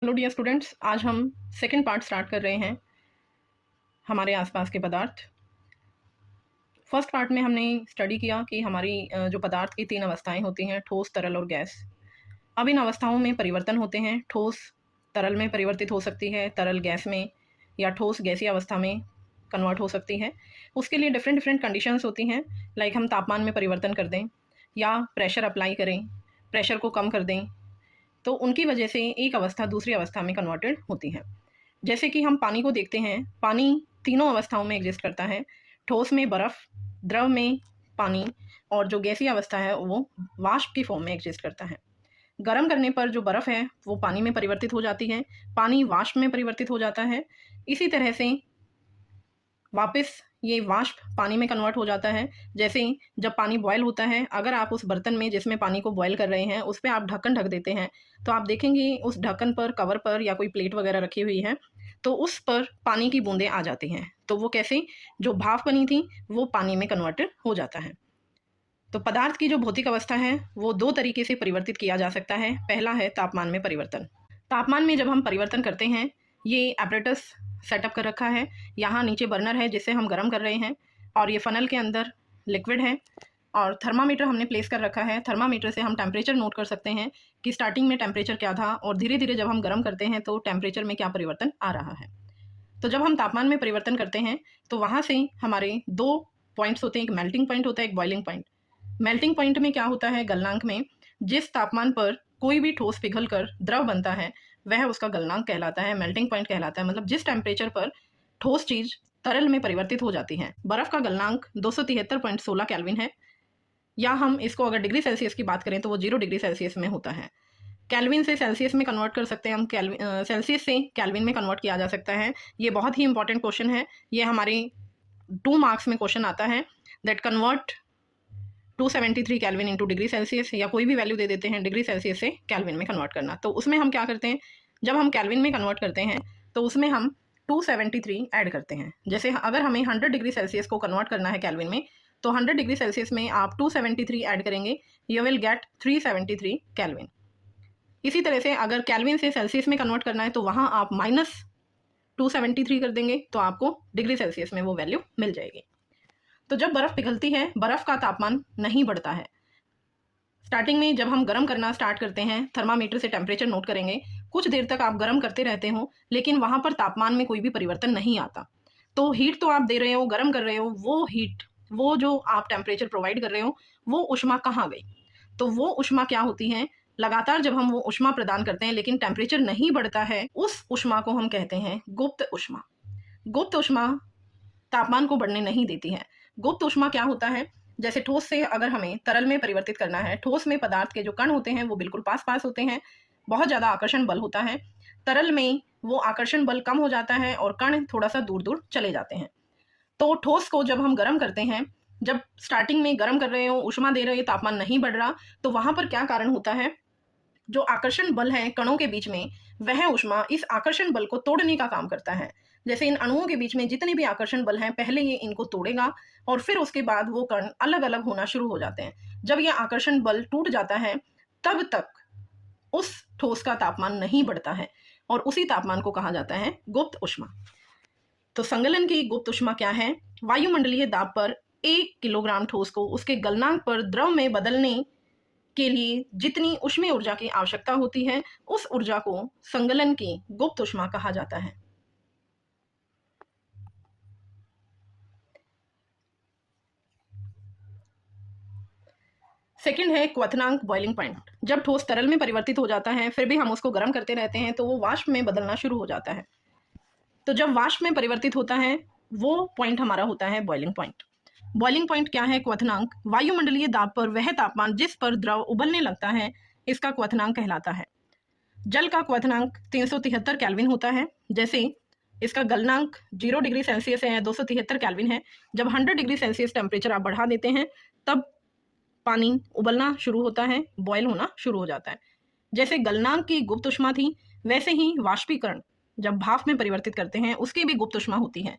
Hello dear students, आज हम second part start कर रहे हैं हमारे आसपास के पदार्थ। फर्स्ट पार्ट में हमने स्टडी किया कि हमारी जो पदार्थ की तीन अवस्थाएं होती हैं, ठोस, तरल और गैस। अब इन अवस्थाओं में परिवर्तन होते हैं। ठोस तरल में परिवर्तित हो सकती है, तरल गैस में, या ठोस गैसीय अवस्था में कन्वर्ट हो सकती है। उसके लिए डिफरेंट डिफरेंट कंडीशंस होती हैं। लाइक हम तापमान में परिवर्तन कर दें या प्रेशर अप्लाई करें, प्रेशर को कम कर दें, तो उनकी वजह से एक अवस्था दूसरी अवस्था में कन्वर्टेड होती है। जैसे कि हम पानी को देखते हैं, पानी तीनों अवस्थाओं में एग्जिस्ट करता है। ठोस में बर्फ़, द्रव में पानी, और जो गैसीय अवस्था है वो वाष्प की फॉर्म में एग्जिस्ट करता है। गर्म करने पर जो बर्फ़ है वो पानी में परिवर्तित हो जाती है, पानी वाष्प में परिवर्तित हो जाता है। इसी तरह से वापस ये वाष्प पानी में कन्वर्ट हो जाता है। जैसे जब पानी बॉयल होता है, अगर आप उस बर्तन में जिसमें पानी को बॉयल कर रहे हैं उस पर आप ढक्कन ढक देते हैं, तो आप देखेंगे उस ढक्कन पर, कवर पर या कोई प्लेट वगैरह रखी हुई है, तो उस पर पानी की बूंदें आ जाती हैं। तो वो कैसे, जो भाप बनी थी वो पानी में कन्वर्टेड हो जाता है। तो पदार्थ की जो भौतिक अवस्था है वो दो तरीके से परिवर्तित किया जा सकता है। पहला है तापमान में परिवर्तन। तापमान में जब हम परिवर्तन करते हैं, ये एपरेटस सेटअप कर रखा है। यहाँ नीचे बर्नर है जिससे हम गर्म कर रहे हैं, और ये फनल के अंदर लिक्विड है, और थर्मामीटर हमने प्लेस कर रखा है। थर्मामीटर से हम टेम्परेचर नोट कर सकते हैं कि स्टार्टिंग में टेम्परेचर क्या था और धीरे धीरे जब हम गर्म करते हैं तो टेम्परेचर में क्या परिवर्तन आ रहा है। तो जब हम तापमान में परिवर्तन करते हैं तो वहाँ से हमारे दो पॉइंट्स होते हैं, एक मेल्टिंग पॉइंट होता है, एक बॉइलिंग पॉइंट। मेल्टिंग पॉइंट में क्या होता है, गलनांक में जिस तापमान पर कोई भी ठोस पिघल कर द्रव बनता है वह उसका गलनांक कहलाता है, मेल्टिंग पॉइंट कहलाता है। मतलब जिस टेम्परेचर पर ठोस चीज तरल में परिवर्तित हो जाती है। बर्फ का गलनांक 273.16 केल्विन है, या हम इसको अगर डिग्री सेल्सियस की बात करें तो वो 0 डिग्री सेल्सियस में होता है। केल्विन से सेल्सियस में कन्वर्ट कर सकते हैं हम, सेल्सियस से केल्विन में कन्वर्ट किया जा सकता है। ये बहुत ही इंपॉर्टेंट क्वेश्चन है, ये हमारे 2 मार्क्स में क्वेश्चन आता है। That convert 273 kelvin into degree Celsius, या कोई भी वैल्यू दे देते हैं डिग्री सेल्सियस से केल्विन में कन्वर्ट करना। तो उसमें हम क्या करते हैं, जब हम केल्विन में कन्वर्ट करते हैं तो उसमें हम 273 ऐड करते हैं। जैसे अगर हमें 100 डिग्री सेल्सियस को कन्वर्ट करना है केल्विन में, तो 100 डिग्री सेल्सियस में आप 273 ऐड करेंगे, यू विल गेट 373 केल्विन। इसी तरह से अगर केल्विन से सेल्सियस में कन्वर्ट करना है तो वहाँ आप -273 कर देंगे, तो आपको डिग्री सेल्सियस में वो वैल्यू मिल जाएगी। तो जब बर्फ़ पिघलती है, बर्फ़ का तापमान नहीं बढ़ता है। स्टार्टिंग में जब हम गर्म करना स्टार्ट करते हैं, थर्मामीटर से टेम्परेचर नोट करेंगे, कुछ देर तक आप गर्म करते रहते हो लेकिन वहाँ पर तापमान में कोई भी परिवर्तन नहीं आता। तो हीट तो आप दे रहे हो, गर्म कर रहे हो, वो हीट, वो जो आप टेम्परेचर प्रोवाइड कर रहे हो, वो ऊष्मा कहाँ गई? तो वो ऊष्मा क्या होती है, लगातार जब हम वो ऊष्मा प्रदान करते हैं लेकिन टेम्परेचर नहीं बढ़ता है, उस ऊष्मा को हम कहते हैं गुप्त ऊष्मा। गुप्त ऊष्मा तापमान को बढ़ने नहीं देती है। गुप्त ऊष्मा क्या होता है, जैसे ठोस से अगर हमें तरल में परिवर्तित करना है, ठोस में पदार्थ के जो कण होते हैं वो बिल्कुल पास पास होते हैं, बहुत ज़्यादा आकर्षण बल होता है। तरल में वो आकर्षण बल कम हो जाता है और कण थोड़ा सा दूर दूर चले जाते हैं। तो ठोस को जब हम गर्म करते हैं, जब स्टार्टिंग में गर्म कर रहे हो, ऊष्मा दे रहे हो, तापमान नहीं बढ़ रहा, तो वहां पर क्या कारण होता है, जो आकर्षण बल है कणों के बीच में, वह ऊष्मा इस आकर्षण बल को तोड़ने का काम करता है। जैसे इन अणुओं के बीच में जितने भी आकर्षण बल हैं, पहले ये इनको तोड़ेगा और फिर उसके बाद वो कण अलग अलग होना शुरू हो जाते हैं। जब ये आकर्षण बल टूट जाता है तब तक उस ठोस का तापमान नहीं बढ़ता है, और उसी तापमान को कहा जाता है गुप्त ऊष्मा। तो संगलन की गुप्त ऊष्मा क्या है, वायुमंडलीय दाब पर 1 किलोग्राम ठोस को उसके गलनांक पर द्रव में बदलने के लिए जितनी ऊष्मीय ऊर्जा की आवश्यकता होती है, उस ऊर्जा को संगलन की गुप्त ऊष्मा कहा जाता है। सेकंड है क्वथनांक, बॉइलिंग पॉइंट। जब ठोस तरल में परिवर्तित हो जाता है फिर भी हम उसको गर्म करते रहते हैं तो वो वाष्प में बदलना शुरू हो जाता है। तो जब वाष्प में परिवर्तित होता है वो पॉइंट हमारा होता है बॉइलिंग पॉइंट। बॉइलिंग पॉइंट क्या है, क्वथनांक, वायुमंडलीय दाब पर वह तापमान जिस पर द्रव उबलने लगता है, इसका क्वथनांक कहलाता है। जल का क्वथनांक 373 केल्विन होता है। जैसे इसका गलनांक 0 डिग्री सेल्सियस है, 273 केल्विन है। जब 100 डिग्री सेल्सियस टेम्परेचर आप बढ़ा देते हैं तब पानी उबलना शुरू होता है, बॉयल होना शुरू हो जाता है। जैसे गलनांक की गुप्त ऊष्मा थी, वैसे ही वाष्पीकरण जब भाप में परिवर्तित करते हैं उसकी भी गुप्त ऊष्मा होती है।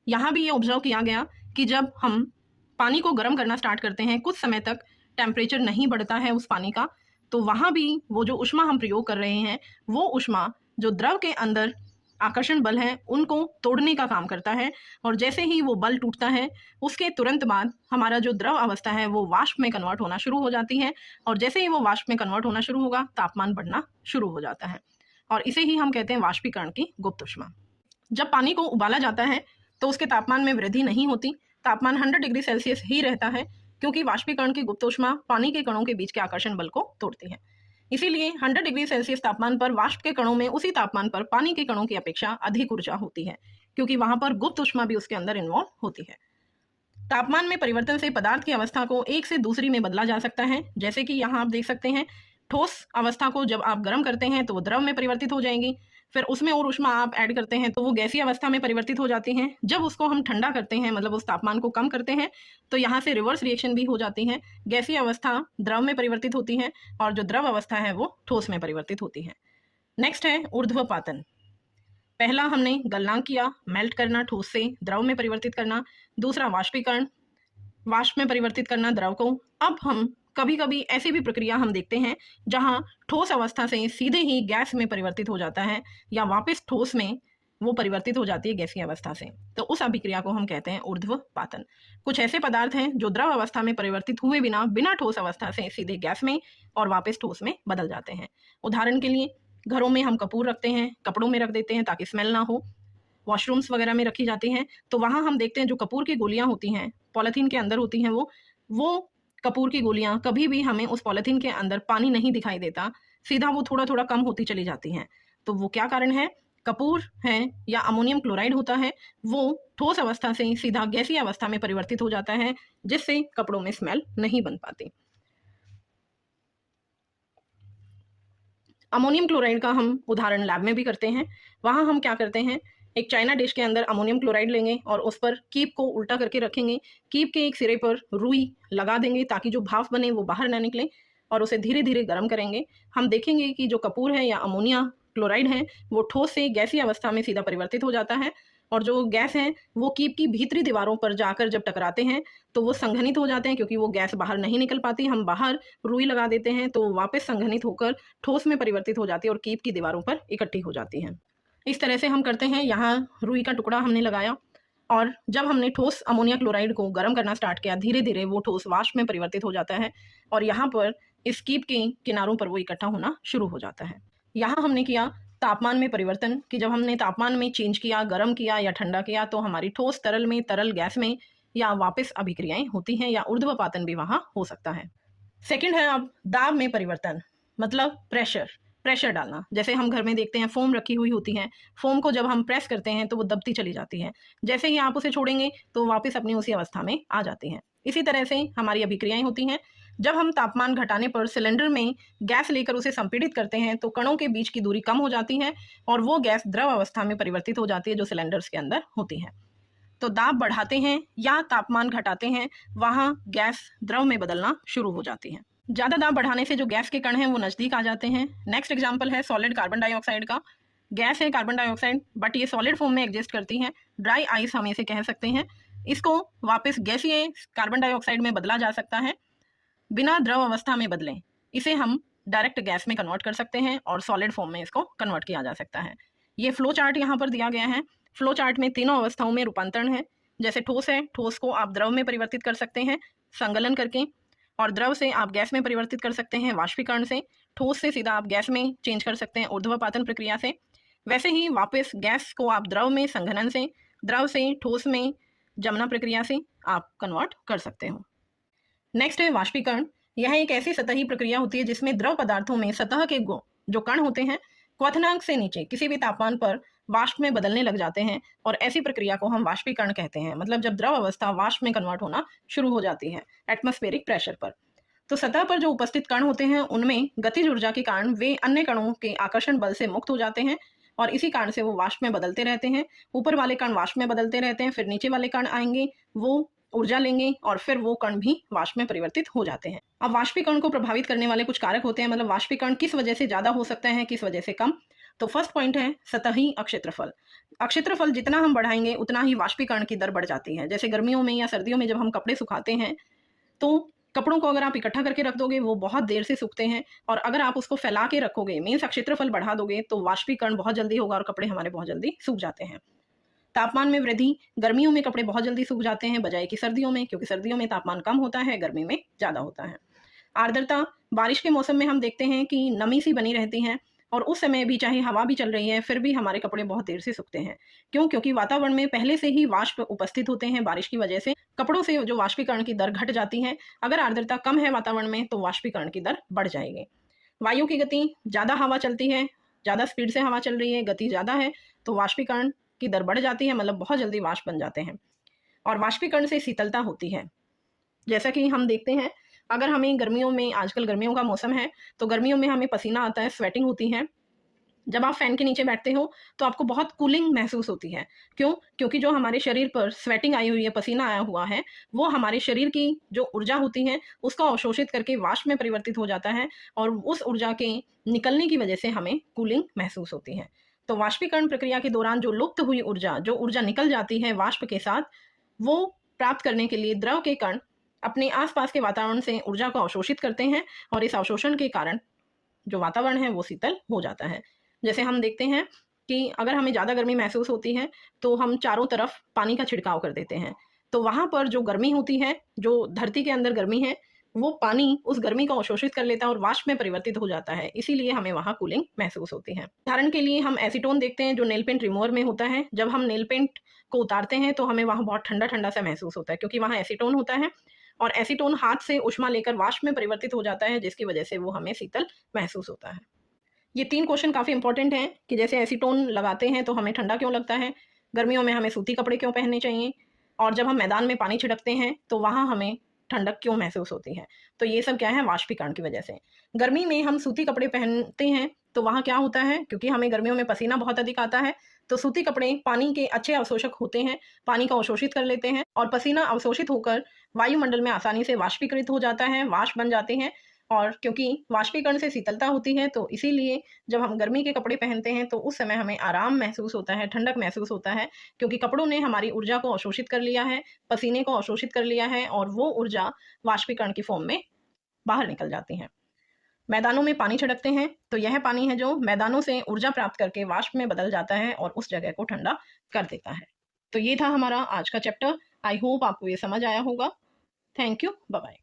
यहाँ भी ये ऑब्जर्व किया गया कि जब हम पानी को गर्म करना स्टार्ट करते हैं, कुछ समय तक टेम्परेचर नहीं बढ़ता है उस पानी का, तो वहाँ भी वो जो ऊष्मा हम प्रयोग कर रहे हैं वो ऊष्मा जो द्रव के अंदर आकर्षण बल है उनको तोड़ने का काम करता है, और जैसे ही वो बल टूटता है उसके तुरंत बाद हमारा जो द्रव अवस्था है वो वाष्प में कन्वर्ट होना शुरू हो जाती है, और जैसे ही वो वाष्प में कन्वर्ट होना शुरू होगा तापमान बढ़ना शुरू हो जाता है, और इसे ही हम कहते हैं वाष्पीकरण की गुप्त ऊष्मा। जब पानी को उबाला जाता है तो उसके तापमान में वृद्धि नहीं होती, तापमान 100 डिग्री सेल्सियस ही रहता है, क्योंकि वाष्पीकरण की गुप्त ऊष्मा पानी के कणों के बीच के आकर्षण बल को तोड़ती है। इसीलिए 100 डिग्री सेल्सियस तापमान पर वाष्प के कणों में उसी तापमान पर पानी के कणों की अपेक्षा अधिक ऊर्जा होती है, क्योंकि वहां पर गुप्त ऊष्मा भी उसके अंदर इन्वॉल्व होती है। तापमान में परिवर्तन से पदार्थ की अवस्था को एक से दूसरी में बदला जा सकता है। जैसे कि यहाँ आप देख सकते हैं, ठोस अवस्था को जब आप गर्म करते हैं तो वो द्रव में परिवर्तित हो जाएंगी, फिर उसमें और ऊष्मा आप ऐड करते हैं तो वो गैसीय अवस्था में परिवर्तित हो जाती हैं। जब उसको हम ठंडा करते हैं, मतलब उस तापमान को कम करते हैं, तो यहाँ से रिवर्स रिएक्शन भी हो जाती है, गैसीय अवस्था द्रव में परिवर्तित होती है और जो द्रव अवस्था है वो ठोस में परिवर्तित होती है। नेक्स्ट है ऊर्ध्वपातन। पहला हमने गलनांक किया, मेल्ट करना, ठोस से द्रव में परिवर्तित करना। दूसरा वाष्पीकरण, वाष्प में परिवर्तित करना द्रव को। अब हम कभी कभी ऐसी भी प्रक्रिया हम देखते हैं जहां ठोस अवस्था से सीधे ही गैस में परिवर्तित हो जाता है, या वापस ठोस में वो परिवर्तित हो जाती है गैसीय अवस्था से, तो उस अभिक्रिया को हम कहते हैं ऊर्ध्वपातन। कुछ ऐसे पदार्थ हैं जो द्रव अवस्था में परिवर्तित हुए बिना ठोस अवस्था से सीधे गैस में और वापस ठोस में बदल जाते हैं। उदाहरण के लिए घरों में हम कपूर रखते हैं, कपड़ों में रख देते हैं ताकि स्मेल ना हो, वॉशरूम्स वगैरह में रखी जाती हैं, तो वहाँ हम देखते हैं जो कपूर की गोलियाँ होती हैं पॉलीथीन के अंदर होती हैं, वो कपूर की गोलियाँ कभी भी हमें उस पॉलीथीन के अंदर पानी नहीं दिखाई देता, सीधा वो थोड़ा थोड़ा कम होती चली जाती हैं। तो वो क्या कारण है? कपूर है या अमोनियम क्लोराइड होता है, वो ठोस अवस्था से सीधा गैसीय अवस्था में परिवर्तित हो जाता है, जिससे कपड़ों में स्मेल नहीं बन पाती। अमोनियम क्लोराइड का हम उदाहरण लैब में भी करते हैं। वहाँ हम क्या करते हैं, एक चाइना डिश के अंदर अमोनियम क्लोराइड लेंगे और उस पर कीप को उल्टा करके रखेंगे, कीप के एक सिरे पर रुई लगा देंगे ताकि जो भाप बने वो बाहर ना निकले, और उसे धीरे धीरे गर्म करेंगे। हम देखेंगे कि जो कपूर है या अमोनिया क्लोराइड है वो ठोस से गैसीय अवस्था में सीधा परिवर्तित हो जाता है, और जो गैस है वो कीप की भीतरी दीवारों पर जाकर जब टकराते हैं तो वो संघनित हो जाते हैं, क्योंकि वो गैस बाहर नहीं निकल पाती। हम बाहर रुई लगा देते हैं तो वापस संघनित होकर ठोस में परिवर्तित हो जाती है और कीप की दीवारों पर इकट्ठी हो जाती हैं। इस तरह से हम करते हैं। यहाँ रुई का टुकड़ा हमने लगाया, और जब हमने ठोस अमोनिया क्लोराइड को गर्म करना स्टार्ट किया, धीरे धीरे वो ठोस वाष्प में परिवर्तित हो जाता है, और यहाँ पर इस कीप के किनारों पर वो इकट्ठा होना शुरू हो जाता है। यहाँ हमने किया तापमान में परिवर्तन, कि जब हमने तापमान में चेंज किया, गर्म किया या ठंडा किया, तो हमारी ठोस तरल में, तरल गैस में या वापस अभिक्रियाएं होती हैं, या ऊर्ध्वपातन भी वहाँ हो सकता है। सेकंड है अब दाब में परिवर्तन, मतलब प्रेशर डालना। जैसे हम घर में देखते हैं फोम रखी हुई होती है, फोम को जब हम प्रेस करते हैं तो वो दबती चली जाती है, जैसे ही आप उसे छोड़ेंगे तो वापस अपनी उसी अवस्था में आ जाती है। इसी तरह से हमारी अभिक्रियाएं होती हैं। जब हम तापमान घटाने पर सिलेंडर में गैस लेकर उसे संपीड़ित करते हैं तो कणों के बीच की दूरी कम हो जाती है और वो गैस द्रव अवस्था में परिवर्तित हो जाती है जो सिलेंडर्स के अंदर होती है। तो दाब बढ़ाते हैं या तापमान घटाते हैं, वहाँ गैस द्रव में बदलना शुरू हो जाती है। ज़्यादा दाब बढ़ाने से जो गैस के कण हैं वो नज़दीक आ जाते हैं। नेक्स्ट एग्जांपल है सॉलिड कार्बन डाइऑक्साइड का। गैस है कार्बन डाइऑक्साइड, बट ये सॉलिड फॉर्म में एग्जिस्ट करती है। ड्राई आइस हम इसे कह सकते हैं। इसको वापस गैसीय कार्बन डाइऑक्साइड में बदला जा सकता है बिना द्रव अवस्था में बदलें। इसे हम डायरेक्ट गैस में कन्वर्ट कर सकते हैं और सॉलिड फॉर्म में इसको कन्वर्ट किया जा सकता है। ये फ्लो चार्ट यहाँ पर दिया गया है। फ्लो चार्ट में तीनों अवस्थाओं में रूपांतरण है। जैसे ठोस है, ठोस को आप द्रव में परिवर्तित कर सकते हैं संगलन करके, और द्रव से आप गैस में परिवर्तित कर सकते हैं वाष्पीकरण से। ठोस से सीधा आप गैस में चेंज कर सकते हैं ऊर्ध्वपातन प्रक्रिया से। वैसे ही वापस गैस को आप द्रव में संघनन से, द्रव से ठोस में जमना प्रक्रिया से आप कन्वर्ट कर सकते हो। नेक्स्ट है वाष्पीकरण। यह एक ऐसी सतही प्रक्रिया होती है जिसमें द्रव पदार्थों में सतह के जो कण होते हैं क्वथनांक से नीचे किसी भी तापमान पर वाष्प में बदलने लग जाते हैं, और ऐसी प्रक्रिया को हम वाष्पीकरण कहते हैं। मतलब जब द्रव अवस्था वाष्प में कन्वर्ट होना शुरू हो जाती है एटमॉस्फेरिक प्रेशर पर। तो सतह पर जो उपस्थित कण होते हैं उनमें गतिज ऊर्जा के कारण वे अन्य कणों के आकर्षण बल से मुक्त हो जाते हैं, और इसी कारण से वो वाष्प में बदलते रहते हैं। ऊपर वाले कण वाष्प में बदलते रहते हैं, फिर नीचे वाले कण आएंगे, वो ऊर्जा लेंगे और फिर वो कण भी वाष्प में परिवर्तित हो जाते हैं। अब वाष्पीकरण को प्रभावित करने वाले कुछ कारक होते हैं, मतलब वाष्पीकरण किस वजह से ज्यादा हो सकता है, किस वजह से कम। तो फर्स्ट पॉइंट है सतही अक्षेत्रफल। अक्षेत्रफल जितना हम बढ़ाएंगे उतना ही वाष्पीकरण की दर बढ़ जाती है। जैसे गर्मियों में या सर्दियों में जब हम कपड़े सुखाते हैं तो कपड़ों को अगर आप इकट्ठा करके रख दोगे वो बहुत देर से सूखते हैं, और अगर आप उसको फैला के रखोगे, मीन्स क्षेत्रफल बढ़ा दोगे, तो वाष्पीकरण बहुत जल्दी होगा और कपड़े हमारे बहुत जल्दी सूख जाते हैं। तापमान में वृद्धि, गर्मियों में कपड़े बहुत जल्दी सूख जाते हैं बजाय कि सर्दियों में, क्योंकि सर्दियों में तापमान कम होता है, गर्मी में ज़्यादा होता है। आर्द्रता, बारिश के मौसम में हम देखते हैं कि नमी सी बनी रहती है, और उस समय भी चाहे हवा भी चल रही है फिर भी हमारे कपड़े बहुत देर से सूखते हैं। क्यों? क्योंकि वातावरण में पहले से ही वाष्प उपस्थित होते हैं, बारिश की वजह से कपड़ों से जो वाष्पीकरण की दर घट जाती है। अगर आर्द्रता कम है वातावरण में तो वाष्पीकरण की दर बढ़ जाएगी। वायु की गति, ज़्यादा हवा चलती है, ज़्यादा स्पीड से हवा चल रही है, गति ज़्यादा है, तो वाष्पीकरण की दर बढ़ जाती है, मतलब बहुत जल्दी वाष्प बन जाते हैं। और वाष्पीकरण से शीतलता होती है। जैसा कि हम देखते हैं, अगर हमें गर्मियों में, आजकल गर्मियों का मौसम है, तो गर्मियों में हमें पसीना आता है, स्वेटिंग होती है। जब आप फ़ैन के नीचे बैठते हो तो आपको बहुत कूलिंग महसूस होती है। क्यों? क्योंकि जो हमारे शरीर पर स्वेटिंग आई हुई है, पसीना आया हुआ है, वो हमारे शरीर की जो ऊर्जा होती है उसको अवशोषित करके वाष्प में परिवर्तित हो जाता है, और उस ऊर्जा के निकलने की वजह से हमें कूलिंग महसूस होती है। तो वाष्पीकरण प्रक्रिया के दौरान जो लुप्त हुई ऊर्जा, जो ऊर्जा निकल जाती है वाष्प के साथ, वो प्राप्त करने के लिए द्रव के कण अपने आस-पास के वातावरण से ऊर्जा को अवशोषित करते हैं, और इस अवशोषण के कारण जो वातावरण है वो शीतल हो जाता है। जैसे हम देखते हैं कि अगर हमें ज़्यादा गर्मी महसूस होती है तो हम चारों तरफ पानी का छिड़काव कर देते हैं। तो वहाँ पर जो गर्मी होती है, जो धरती के अंदर गर्मी है, वो पानी उस गर्मी को अवशोषित कर लेता है और वाष्प में परिवर्तित हो जाता है। इसीलिए हमें वहाँ कूलिंग महसूस होती है। उदाहरण के लिए हम एसीटोन देखते हैं जो नेल पेंट रिमूवर में होता है। जब हम नेल पेंट को उतारते हैं तो हमें वहाँ बहुत ठंडा-ठंडा सा महसूस होता है, क्योंकि वहाँ एसीटोन होता है, और एसीटोन हाथ से ऊष्मा लेकर वाष्प में परिवर्तित हो जाता है, जिसकी वजह से वो हमें शीतल महसूस होता है। ये 3 क्वेश्चन काफ़ी इंपॉर्टेंट हैं कि जैसे एसीटोन लगाते हैं तो हमें ठंडा क्यों लगता है? गर्मियों में हमें सूती कपड़े क्यों पहनने चाहिए? और जब हम मैदान में पानी छिड़कते हैं तो वहाँ हमें ठंडक क्यों महसूस होती है? तो ये सब क्या है? वाष्पीकरण की वजह से। गर्मी में हम सूती कपड़े पहनते हैं तो वहाँ क्या होता है? क्योंकि हमें गर्मियों में पसीना बहुत अधिक आता है, तो सूती कपड़े पानी के अच्छे अवशोषक होते हैं, पानी को अवशोषित कर लेते हैं, और पसीना अवशोषित होकर वायुमंडल में आसानी से वाष्पीकृत हो जाता है, वाष्प बन जाते हैं। और क्योंकि वाष्पीकरण से शीतलता होती है तो इसीलिए जब हम गर्मी के कपड़े पहनते हैं तो उस समय हमें आराम महसूस होता है, ठंडक महसूस होता है, क्योंकि कपड़ों ने हमारी ऊर्जा को अवशोषित कर लिया है, पसीने को अवशोषित कर लिया है, और वो ऊर्जा वाष्पीकरण की फॉर्म में बाहर निकल जाती है। मैदानों में पानी छिड़कते हैं तो यह पानी है जो मैदानों से ऊर्जा प्राप्त करके वाष्प में बदल जाता है और उस जगह को ठंडा कर देता है। तो ये था हमारा आज का चैप्टर। आई होप आपको ये समझ आया होगा। Thank you. Bye bye.